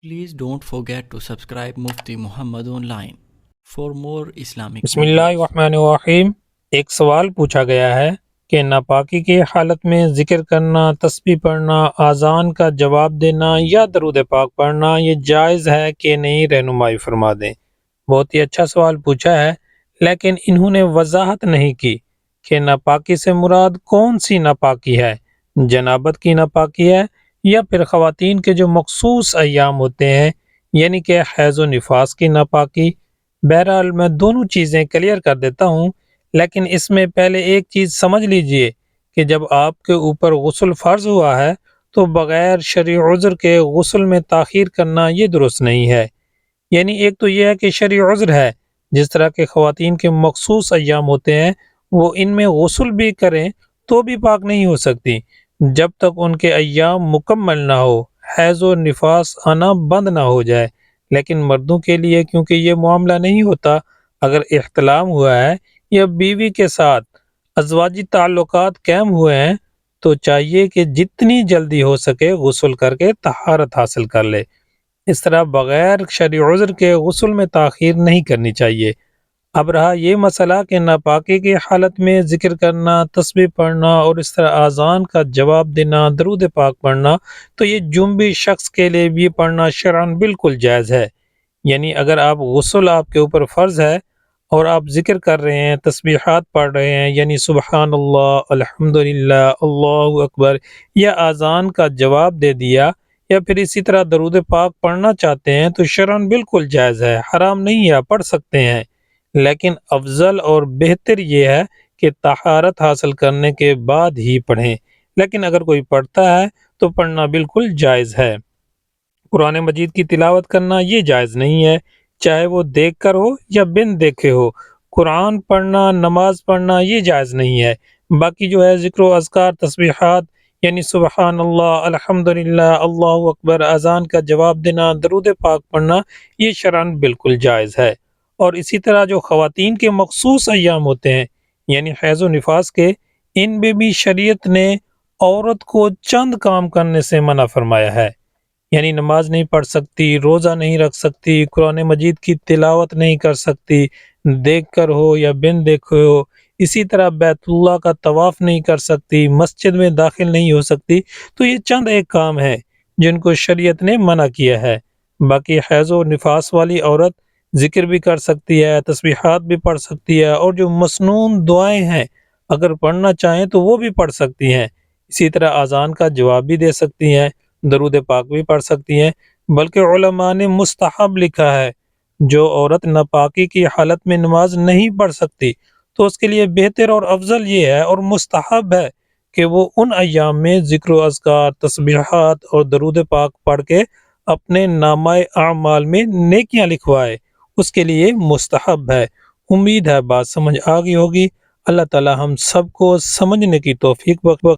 Please don't forget to subscribe Mufti Muhammad Online for more Islamic بسم اللہ videos. الرحمن الرحیم۔ ایک سوال پوچھا گیا ہے کہ ناپاکی کی حالت میں ذکر کرنا، تسبیح پڑھنا، اذان کا جواب دینا یا درود پاک پڑھنا یہ جائز ہے کہ نہیں، رہنمائی فرما دیں۔ بہت ہی اچھا سوال پوچھا ہے، لیکن انہوں نے وضاحت نہیں کی کہ ناپاکی سے مراد کون سی ناپاکی ہے، جنابت کی ناپاکی ہے یا پھر خواتین کے جو مخصوص ایام ہوتے ہیں یعنی کہ حیض و نفاس کی ناپاکی۔ بہرحال میں دونوں چیزیں کلیئر کر دیتا ہوں، لیکن اس میں پہلے ایک چیز سمجھ لیجئے کہ جب آپ کے اوپر غسل فرض ہوا ہے تو بغیر شرعی عذر کے غسل میں تاخیر کرنا یہ درست نہیں ہے۔ یعنی ایک تو یہ ہے کہ شرعی عذر ہے، جس طرح کے خواتین کے مخصوص ایام ہوتے ہیں وہ ان میں غسل بھی کریں تو بھی پاک نہیں ہو سکتی جب تک ان کے ایام مکمل نہ ہو، حیض و نفاس آنا بند نہ ہو جائے۔ لیکن مردوں کے لیے کیونکہ یہ معاملہ نہیں ہوتا، اگر احتلام ہوا ہے یا بیوی کے ساتھ ازواجی تعلقات قائم ہوئے ہیں تو چاہیے کہ جتنی جلدی ہو سکے غسل کر کے طہارت حاصل کر لے۔ اس طرح بغیر شرعی عذر کے غسل میں تاخیر نہیں کرنی چاہیے۔ اب رہا یہ مسئلہ کہ ناپاکی کی حالت میں ذکر کرنا، تسبیح پڑھنا اور اس طرح اذان کا جواب دینا، درود پاک پڑھنا، تو یہ جنبی شخص کے لیے بھی پڑھنا شرعاً بالکل جائز ہے۔ یعنی اگر غسل آپ کے اوپر فرض ہے اور آپ ذکر کر رہے ہیں، تسبیحات پڑھ رہے ہیں، یعنی سبحان اللہ، الحمدللہ، اللہ اکبر، یا اذان کا جواب دے دیا یا پھر اسی طرح درود پاک پڑھنا چاہتے ہیں تو شرعاً بالکل جائز ہے، حرام نہیں ہے، پڑھ سکتے ہیں۔ لیکن افضل اور بہتر یہ ہے کہ طہارت حاصل کرنے کے بعد ہی پڑھیں، لیکن اگر کوئی پڑھتا ہے تو پڑھنا بالکل جائز ہے۔ قرآن مجید کی تلاوت کرنا یہ جائز نہیں ہے، چاہے وہ دیکھ کر ہو یا بن دیکھے ہو۔ قرآن پڑھنا، نماز پڑھنا یہ جائز نہیں ہے۔ باقی جو ہے ذکر و اذکار، تسبیحات یعنی سبحان اللہ، الحمدللہ، اللہ اکبر، اذان کا جواب دینا، درود پاک پڑھنا یہ شرعاً بالکل جائز ہے۔ اور اسی طرح جو خواتین کے مخصوص ایام ہوتے ہیں یعنی حیض و نفاس کے، ان میں بھی شریعت نے عورت کو چند کام کرنے سے منع فرمایا ہے۔ یعنی نماز نہیں پڑھ سکتی، روزہ نہیں رکھ سکتی، قرآن مجید کی تلاوت نہیں کر سکتی، دیکھ کر ہو یا بن دیکھے ہو، اسی طرح بیت اللہ کا طواف نہیں کر سکتی، مسجد میں داخل نہیں ہو سکتی۔ تو یہ چند ایک کام ہیں جن کو شریعت نے منع کیا ہے۔ باقی حیض و نفاس والی عورت ذکر بھی کر سکتی ہے، تسبیحات بھی پڑھ سکتی ہے، اور جو مسنون دعائیں ہیں اگر پڑھنا چاہیں تو وہ بھی پڑھ سکتی ہیں۔ اسی طرح اذان کا جواب بھی دے سکتی ہیں، درود پاک بھی پڑھ سکتی ہیں۔ بلکہ علماء نے مستحب لکھا ہے، جو عورت ناپاکی کی حالت میں نماز نہیں پڑھ سکتی تو اس کے لیے بہتر اور افضل یہ ہے اور مستحب ہے کہ وہ ان ایام میں ذکر و اذکار، تسبیحات اور درود پاک پڑھ کے اپنے نامہ اعمال میں نیکیاں لکھوائے، اس کے لیے مستحب ہے۔ امید ہے بات سمجھ آ گئی ہوگی۔ اللہ تعالی ہم سب کو سمجھنے کی توفیق بخشے۔